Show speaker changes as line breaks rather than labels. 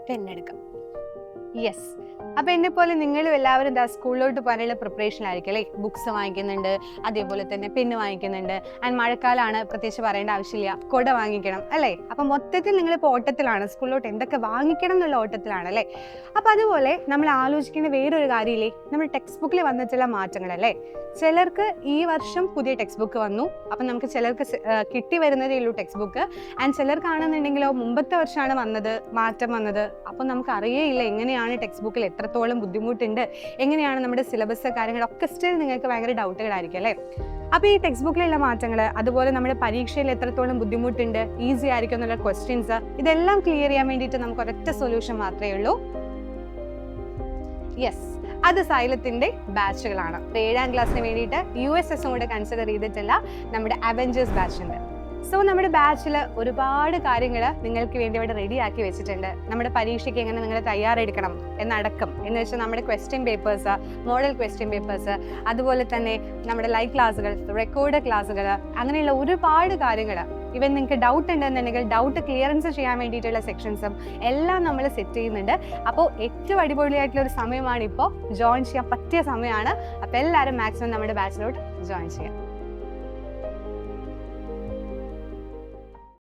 പെണ്ണെടുക്കാം. Yes, അപ്പോൾ എന്നെ പോലെ നിങ്ങളും എല്ലാവരും എന്താ സ്കൂളിലോട്ട് പോകാനുള്ള പ്രിപ്പറേഷനിലായിരിക്കും അല്ലേ. ബുക്സ് വാങ്ങിക്കുന്നുണ്ട്, അതേപോലെ തന്നെ പെണ്ണ് വാങ്ങിക്കുന്നുണ്ട്. ആൻഡ് മഴക്കാലമാണ്, പ്രത്യേകിച്ച് പറയേണ്ട ആവശ്യമില്ല, കുട വാങ്ങിക്കണം അല്ലേ. അപ്പം മൊത്തത്തിൽ നിങ്ങളിപ്പോൾ ഓട്ടത്തിലാണ്, സ്കൂളിലോട്ട് എന്തൊക്കെ വാങ്ങിക്കണം എന്നുള്ള ഓട്ടത്തിലാണ് അല്ലേ. അപ്പോൾ അതുപോലെ നമ്മൾ ആലോചിക്കേണ്ട വേറൊരു കാര്യമില്ലേ, നമ്മൾ ടെക്സ്റ്റ് ബുക്കിൽ വന്നിട്ടുള്ള മാറ്റങ്ങളല്ലേ. ചിലർക്ക് ഈ വർഷം പുതിയ ടെക്സ്റ്റ് ബുക്ക് വന്നു, അപ്പം നമുക്ക് ചിലർക്ക് കിട്ടി വരുന്നതേ ഉള്ളൂ ടെക്സ്റ്റ് ബുക്ക്. ആൻഡ് ചിലർക്കാണെന്നുണ്ടെങ്കിലോ മുമ്പത്തെ വർഷമാണ് മാറ്റം വന്നത്. അപ്പം നമുക്ക് അറിയേയില്ല എങ്ങനെയാണ് ടെക്സ്റ്റ് ബുക്കിൽ എത്രത്തോളം ബുദ്ധിമുട്ടുണ്ട്, എങ്ങനെയാണ് നമ്മുടെ സിലബസ് കാര്യങ്ങളൊക്കെ സ്റ്റിൽ നിങ്ങൾക്ക് ഭയങ്കര ഡൗട്ടുകളായിരിക്കും അല്ലേ. അപ്പോൾ ഈ ടെക്സ്റ്റ് ബുക്കിലുള്ള മാറ്റങ്ങൾ, അതുപോലെ നമ്മുടെ പരീക്ഷയിൽ എത്രത്തോളം ബുദ്ധിമുട്ടുണ്ട്, ഈസി ആയിരിക്കും എന്നുള്ള ക്വസ്റ്റ്യൻസ്, ഇതെല്ലാം ക്ലിയർ ചെയ്യാൻ വേണ്ടിയിട്ട് നമുക്ക് ഒരൊറ്റ സൊല്യൂഷൻ മാത്രമേ ഉള്ളൂ. യെസ്, അത് സൈലത്തിന്റെ ബാച്ചുകളാണ്. 7ാം ക്ലാസ്സിന് വേണ്ടിയിട്ട് USS കൂടെ കൺസിഡർ ചെയ്തിട്ടുള്ള നമ്മുടെ അവഞ്ചേഴ്സ് ബാച്ച് ഉണ്ട്. സോ നമ്മുടെ ബാച്ചിൽ ഒരുപാട് കാര്യങ്ങൾ നിങ്ങൾക്ക് വേണ്ടി ഇവിടെ റെഡിയാക്കി വെച്ചിട്ടുണ്ട്. നമ്മുടെ പരീക്ഷയ്ക്ക് എങ്ങനെ നിങ്ങൾ തയ്യാറെടുക്കണം എന്നടക്കം എന്ന് വെച്ചാൽ നമ്മുടെ question papers, model question papers, അതുപോലെ തന്നെ നമ്മുടെ ലൈവ് ക്ലാസ്സുകൾ, റെക്കോർഡ് ക്ലാസ്സുകൾ, അങ്ങനെയുള്ള ഒരുപാട് കാര്യങ്ങൾ. ഇവൻ നിങ്ങൾക്ക് ഡൗട്ട് ഉണ്ടെന്നുണ്ടെങ്കിൽ ഡൗട്ട് ക്ലിയറൻസ് ചെയ്യാൻ വേണ്ടിയിട്ടുള്ള സെക്ഷൻസും എല്ലാം നമ്മൾ സെറ്റ് ചെയ്യുന്നുണ്ട്. അപ്പോൾ ഏറ്റവും അടിപൊളിയായിട്ടുള്ള ഒരു സമയമാണ് ഇപ്പോൾ, ജോയിൻ ചെയ്യാൻ പറ്റിയ സമയമാണ്. അപ്പോൾ എല്ലാവരും മാക്സിമം നമ്മുടെ ബാച്ചിലോട്ട് ജോയിൻ ചെയ്യാം.